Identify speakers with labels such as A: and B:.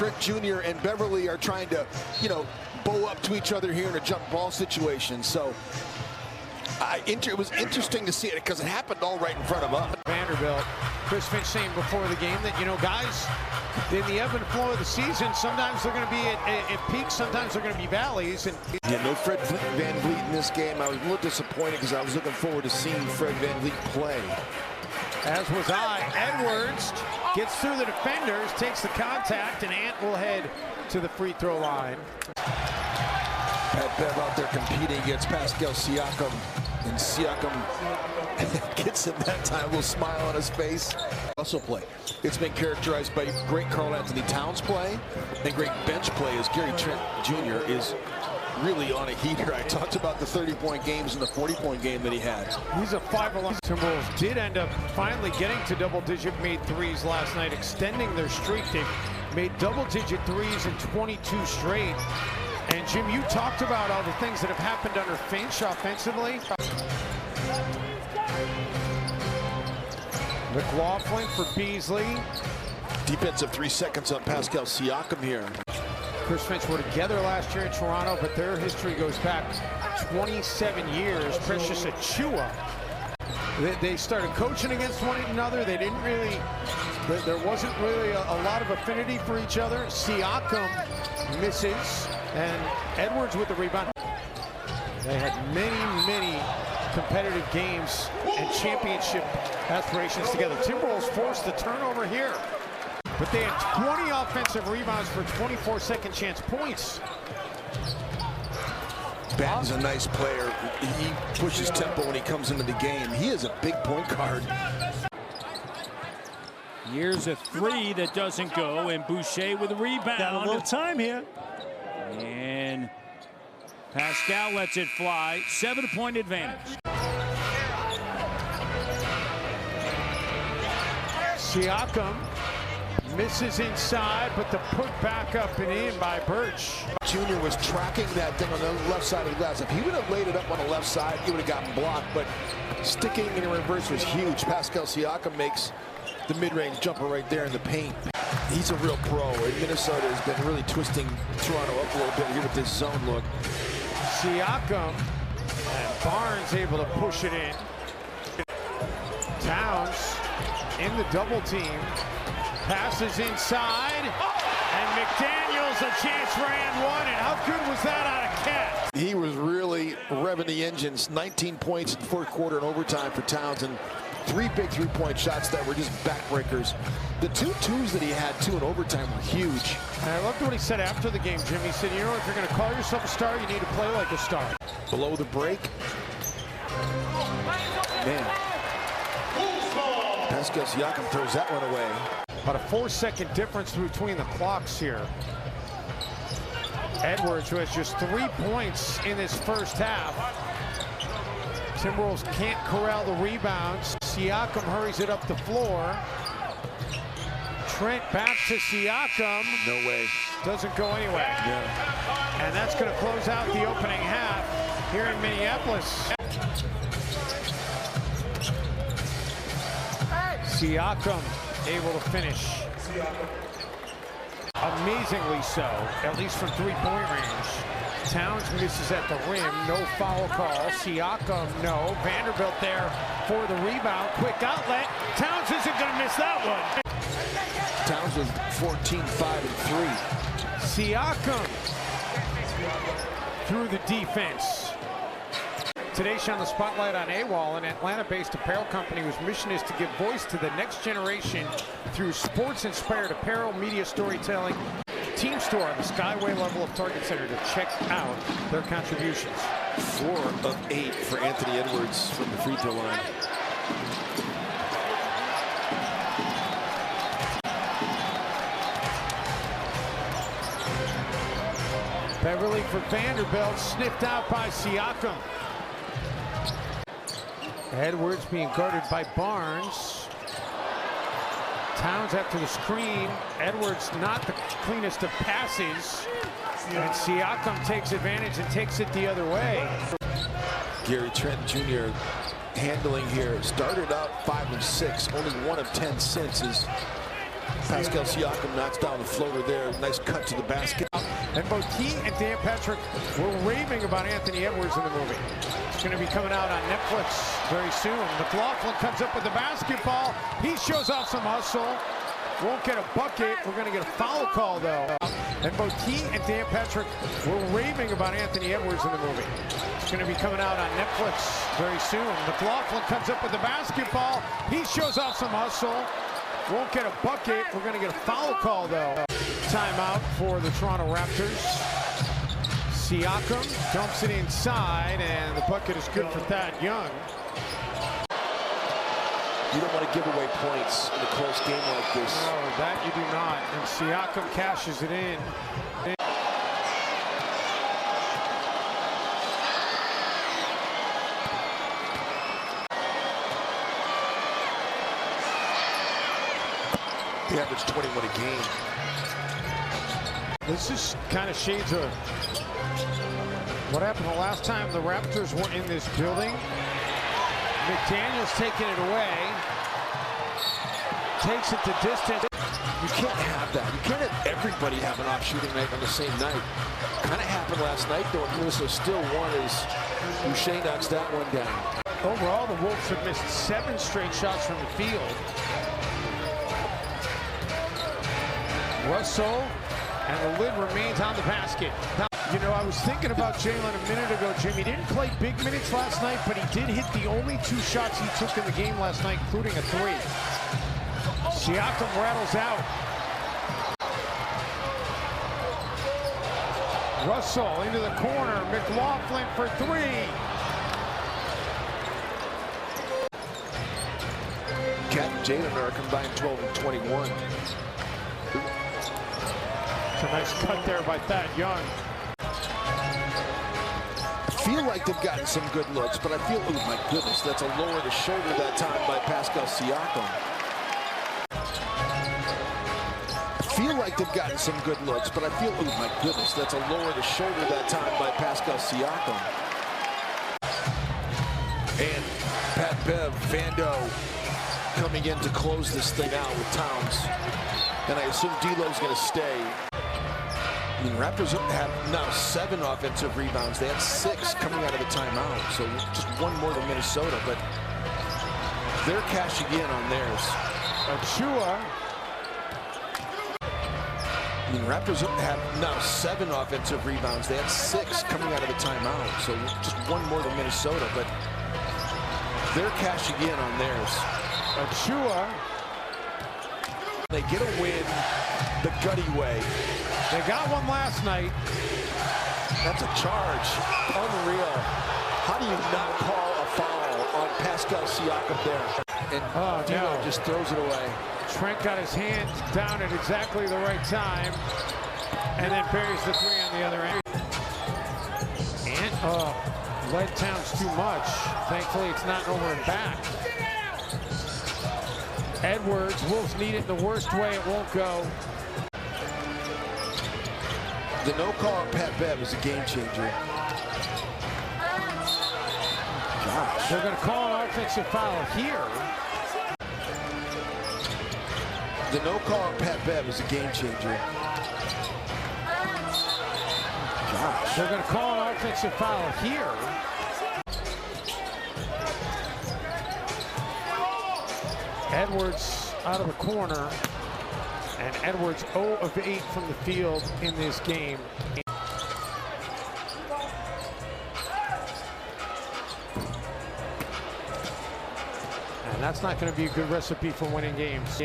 A: Trent Jr. and Beverly are trying to, bow up to each other here in a jump ball situation. So it was interesting to see it because it happened all right in front of us.
B: Vanderbilt, Chris Finch saying before the game that, guys, in the ebb and flow of the season, sometimes they're going to be at peaks, sometimes they're going to be valleys. And
A: yeah, no Fred Van Vliet in this game. I was a little disappointed because I was looking forward to seeing Fred Van Vliet play.
B: As was I. Edwards gets through the defenders, takes the contact, and Ant will head to the free throw line.
A: Pat Bev out there competing against Pascal Siakam, and Siakam gets him that time, a little smile on his face. Also play. It's been characterized by great Karl Anthony Towns play and great bench play as Gary Trent Jr. is really on a heater. I talked about the 30-point games and the 40-point game that he had.
B: He's a 5-11. Timberwolves did end up finally getting to double-digit made threes last night, extending their streak. They've made double-digit threes in 22 straight. And Jim, you talked about all the things that have happened under Finch offensively. McLaughlin for Beasley.
A: Defensive 3 seconds on Pascal Siakam here.
B: Chris Finch were together last year in Toronto, but their history goes back 27 years. Precious Achiuwa. They started coaching against one another. They didn't really, there wasn't really a lot of affinity for each other. Siakam misses, and Edwards with the rebound. They had many competitive games and championship aspirations together. Timberwolves forced the turnover here, but they had 20 offensive rebounds for 24 second chance points.
A: Batten's a nice player. He pushes tempo when he comes into the game. He is a big point guard.
C: Here's a three that doesn't go, and Boucher with a rebound.
D: Got a little time here.
C: And Pascal lets it fly. 7-point advantage.
B: Siakam misses inside, but the put back up and in by Birch.
A: Jr. was tracking that thing on the left side of the glass. If he would have laid it up on the left side, he would have gotten blocked, but sticking in reverse was huge. Pascal Siakam makes the mid-range jumper right there in the paint. He's a real pro, and Minnesota has been really twisting Toronto up a little bit here with this zone look.
B: Siakam and Barnes able to push it in. Towns in the double team. Passes inside, and McDaniels a chance for and one, and how good was that out of Cat?
A: He was really revving the engines. 19 points in the fourth quarter and overtime for Towns, and 3 big 3-point shots that were just backbreakers. The 2 twos that he had, 2 in overtime, were huge.
B: And I loved what he said after the game, Jim. He said, if you're going to call yourself a star, you need to play like a star.
A: Below the break. Man. Pascal Siakam throws that one away.
B: About a 4-second difference between the clocks here. Edwards, who has just 3 points in this first half. Timberwolves can't corral the rebounds. Siakam hurries it up the floor. Trent back to Siakam.
A: No way.
B: Doesn't go anyway.
A: Yeah.
B: And that's going to close out the opening half here in Minneapolis. Siakam able to finish. Amazingly so, at least from 3-point range. Towns misses at the rim, no foul call. Siakam, no. Vanderbilt there for the rebound. Quick outlet. Towns isn't going to miss that one.
A: Towns with 14, 5, and 3.
B: Siakam through the defense. Today shone the spotlight on AWOL, an Atlanta-based apparel company whose mission is to give voice to the next generation through sports-inspired apparel, media storytelling. Team store on the Skyway level of Target Center to check out their contributions.
A: 4 of 8 for Anthony Edwards from the free throw line.
B: Beverly for Vanderbilt, sniffed out by Siakam. Edwards being guarded by Barnes. Towns after the screen. Edwards not the cleanest of passes. And Siakam takes advantage and takes it the other way.
A: Gary Trent Jr. handling here. Started out 5 of 6, only 1 of 10 since. Is Pascal Siakam knocks down the floater there. Nice cut to the basket.
B: And both he and Dan Patrick were raving about Anthony Edwards in the movie. It's going to be coming out on Netflix very soon. McLaughlin comes up with the basketball. He shows off some hustle. Won't get a bucket. We're going to get a foul call, though. And both he and Dan Patrick were raving about Anthony Edwards in the movie. It's going to be coming out on Netflix very soon. McLaughlin comes up with the basketball. He shows off some hustle. Won't get a bucket. We're going to get a foul call, though. Timeout for the Toronto Raptors. Siakam dumps it inside, and the bucket is good for Thad Young.
A: You don't want to give away points in a close game like this.
B: No, that you do not. And Siakam cashes it in.
A: He averaged 21 a game.
B: This is kind of shades of what happened the last time the Raptors were in this building. McDaniel's taking it away. Takes it to distance.
A: You can't have that. You can't have everybody have an off shooting night on the same night. Kind of happened last night, though. Minnesota still won as Boucher knocks that one down.
B: Overall, the Wolves have missed 7 straight shots from the field. Russell, and the lid remains on the basket. Now, you know, I was thinking about Jalen a minute ago, Jim. He didn't play big minutes last night, but he did hit the only 2 shots he took in the game last night, including a 3. Siakam rattles out. Russell into the corner. McLaughlin for 3.
A: Cat and Jalen are combined 12 and 21.
B: It's a nice cut there by Thad Young.
A: Feel like they've gotten some good looks, but I feel, oh my goodness, that's a lower the shoulder that time by Pascal Siakam. Feel like they've gotten some good looks, but I feel, oh my goodness, that's a lower the shoulder that time by Pascal Siakam. And Pat Bev, Vando coming in to close this thing out with Towns. And I assume D'Lo's going to stay. I mean, Raptors have now 7 offensive rebounds. They had 6 coming out of the timeout, so just 1 more than Minnesota, but they're cashing in on theirs.
B: Achua.
A: I mean, Raptors have now 7 offensive rebounds. They had 6 coming out of the timeout, so just 1 more than Minnesota, but they're cashing in on theirs.
B: Achua.
A: They get a win the gutty way.
B: They got one last night.
A: That's a charge. Unreal. How do you not call a foul on Pascal Siakam there? And D'Lo just throws it away.
B: Trent got his hand down at exactly the right time, and then buries the 3 on the other end. And led Towns too much. Thankfully, it's not over and back. Edwards, Wolves need it in the worst way. It won't go.
A: The no call on Pat Bev is a game changer. Gosh.
B: They're going to call an offensive foul here.
A: The no call on Pat Bev is a game changer. Gosh.
B: They're going to call an offensive foul here. Edwards out of the corner. And Edwards 0 of 8 from the field in this game. And that's not going to be a good recipe for winning games.